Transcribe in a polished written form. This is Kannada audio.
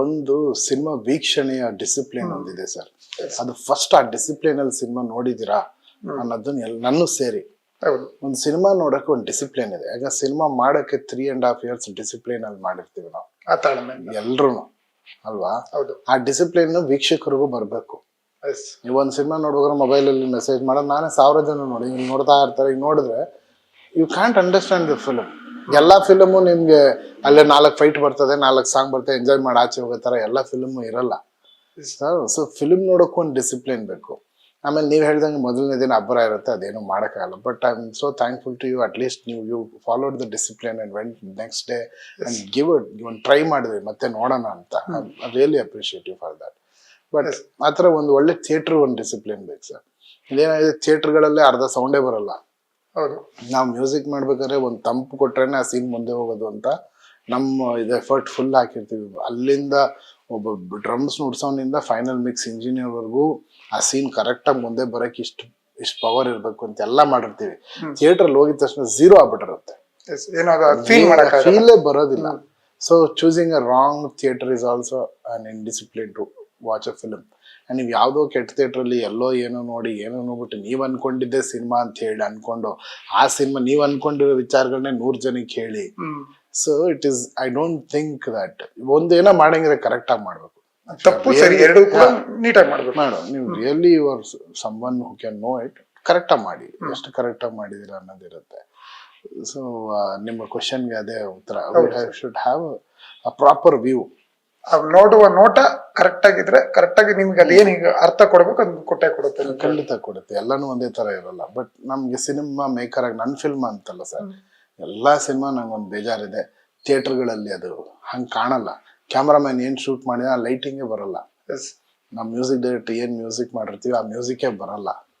ಒಂದು ಸಿನಿಮಾ ವೀಕ್ಷಣೆಯ ಡಿಸಿಪ್ಲಿನ್ ಒಂದಿದೆ ಸರ್. ಅದು ಫಸ್ಟ್ ಆ ಡಿಸಿಪ್ಲಿನ್ ಅಲ್ಲಿ ಸಿನಿಮಾ ನೋಡಿದಿರಾ ಅನ್ನೋದನ್ನ ನನ್ನೂ ಸೇರಿ ಒಂದು ಸಿನಿಮಾ ನೋಡಕ್ಕೆ ಒಂದು ಡಿಸಿಪ್ಲಿನ್ ಇದೆ. ಯಾಕಂದ್ರೆ ಸಿನಿಮಾ ಮಾಡಕ್ಕೆ 3.5 years ಡಿಸಿಪ್ಲಿನ್ ಅಲ್ಲಿ ಮಾಡಿರ್ತೀವಿ ನಾವು ಎಲ್ರು ಅಲ್ವಾ. ಆ ಡಿಸಿಪ್ಲಿನ್ ವೀಕ್ಷಕರಿಗೂ ಬರ್ಬೇಕು. ನೀವು ಒಂದ್ ಸಿನಿಮಾ ನೋಡುವಾಗ ಮೊಬೈಲ್ ಅಲ್ಲಿ ಮೆಸೇಜ್ ಮಾಡೋದು ನಾನೇ 1000 ಜನ ನೋಡಿ ನೋಡ್ತಾ ಇರ್ತಾರೆ. ಈಗ ನೋಡಿದ್ರೆ you can't understand the film. ಎಲ್ಲಾ ಫಿಲಮು ನಿಮ್ಗೆ ಅಲ್ಲೇ 4 ಫೈಟ್ ಬರ್ತದೆ, 4 ಸಾಂಗ್ ಬರ್ತದೆ, ಎಂಜಾಯ್ ಮಾಡಿ ಆಚೆ ಹೋಗೋ ತರ ಎಲ್ಲಾ ಫಿಲಮು ಇರಲ್ಲ. ಸೊ ಫಿಲ್ಮ್ ನೋಡೋಕ್ಕೂ ಒಂದು ಡಿಸಿಪ್ಲಿನ್ ಬೇಕು. ಆಮೇಲೆ ನೀವು ಹೇಳ್ದಂಗೆ ಮೊದಲನೇ ದಿನ ಅಬ್ಬರ ಇರುತ್ತೆ, ಅದೇನು ಮಾಡೋಕ್ಕಾಗಲ್ಲ. But I am so thankful to you. At least you followed the discipline and went next day and give it. ಒಂದು ಟ್ರೈ ಮಾಡಿದ್ವಿ ಮತ್ತೆ ನೋಡೋಣ ಅಂತ. I really appreciate you for that. But ಆ ಥರ ಒಂದು ಒಳ್ಳೆ ಥಿಯೇಟರ್ ಒಂದು ಡಿಸಿಪ್ಲಿನ್ ಬೇಕು ಸರ್. ಇದೇನಾಗಿದೆ, ಥಿಯೇಟರ್ಗಳಲ್ಲೇ ಅರ್ಧ ಸೌಂಡೇ ಬರಲ್ಲ. ನಾವು ಮ್ಯೂಸಿಕ್ ಮಾಡ್ಬೇಕಾದ್ರೆ ಒಂದು ತಂಪು ಕೊಟ್ರೇನೆ ಆ ಸೀನ್ ಮುಂದೆ ಹೋಗೋದು ಅಂತ ನಮ್ಮ ಇದು ಎಫರ್ಟ್ ಫುಲ್ ಹಾಕಿರ್ತೀವಿ. ಅಲ್ಲಿಂದ ಒಬ್ಬ ಡ್ರಮ್ಸ್ ನುಡ್ಸೋನಿಂದ ಫೈನಲ್ ಮಿಕ್ಸ್ ಇಂಜಿನಿಯರ್ ವರ್ಗೂ ಆ ಸೀನ್ ಕರೆಕ್ಟಾಗಿ ಮುಂದೆ ಬರೋಕೆ ಇಷ್ಟು ಪವರ್ ಇರಬೇಕು ಅಂತ ಎಲ್ಲ ಮಾಡಿರ್ತೀವಿ. ಥಿಯೇಟರ್ ಹೋಗಿದ ತಕ್ಷಣ ಝೀರೋ ಆಗ್ಬಿಟ್ಟಿರುತ್ತೆ, ಫೀಲೇ ಬರೋದಿಲ್ಲ. So choosing a wrong theatre is also an indiscipline to watch a film. And ನೀವು ಯಾವುದೋ ಕೆಟ್ಟ ಥಿಯೇಟ್ರಲ್ಲಿ ಎಲ್ಲೋ ಏನೋ ನೋಡಿ ಏನೋ ನೋಡ್ಬಿಟ್ಟು ನೀವು ಅನ್ಕೊಂಡಿದ್ದೆ ಸಿನಿಮಾ ಅಂತ ಹೇಳಿ ಅನ್ಕೊಂಡು ಆ ಸಿನಿಮಾ ನೀವು ಅನ್ಕೊಂಡಿರೋ ವಿಚಾರಗಳನ್ನೇ 100 ಜನಕ್ಕೆ ಹೇಳಿ. So it is, I don't think that. ಒಂದೇನೋ ಮಾಡಂಗಿದ್ರೆ ಕರೆಕ್ಟ್ ಆಗಿ ಮಾಡ್ಬೇಕು. ತಪ್ಪು ಸರಿ ಎರಡು ಕೂಡ ನೀಟಾಗಿ ಮಾಡ್ಬೇಕು. ನೀವು really you are someone who can know it. Correct ಆಗಿ ಮಾಡಿ, ಎಷ್ಟು ಕರೆಕ್ಟ್ ಆಗಿ ಮಾಡಿದೀರಾ ಅನ್ನೋದಿರುತ್ತೆ. ಸೊ ನಿಮ್ಮ ಕ್ವಶನ್ಗೆ ಅದೇ ಉತ್ತರ. Should have a proper view. ನೋಡುವ ನೋಟ ಕರೆಕ್ಟ್ ಆಗಿದ್ರೆ ಕರೆಕ್ಟ್ ಆಗಿ ನಿಮ್ಗೆ ಅದೇನು ಈಗ ಅರ್ಥ ಕೊಡ್ಬೇಕು ಅದನ್ನ ಕೊಟ್ಟೆ ಕೊಡುತ್ತೆ. ಖಂಡಿತ ಕೊಡುತ್ತೆ. ಎಲ್ಲಾನು ಒಂದೇ ತರ ಇರಲ್ಲ. ಬಟ್ ನಮ್ಗೆ ಸಿನಿಮಾ ಮೇಕರ್ ಆಗಿ ನನ್ನ ಫಿಲ್ಮ್ ಅಂತಲ್ಲ ಸರ್, ಎಲ್ಲಾ ಸಿನಿಮಾ ನಂಗೊಂದು ಬೇಜಾರಿದೆ. ಥಿಯೇಟರ್ಗಳಲ್ಲಿ ಅದು ಹಂಗೆ ಕಾಣಲ್ಲ. ಕ್ಯಾಮ್ರಾಮನ್ ಏನ್ ಶೂಟ್ ಮಾಡಿದ ಆ ಲೈಟಿಂಗೇ ಬರಲ್ಲ. ನಮ್ಮ ಮ್ಯೂಸಿಕ್ ಡೈರೆಕ್ಟರ್ ಏನ್ ಮ್ಯೂಸಿಕ್ ಮಾಡಿರ್ತೀವಿ ಆ ಮ್ಯೂಸಿಕೇ ಬರಲ್ಲ.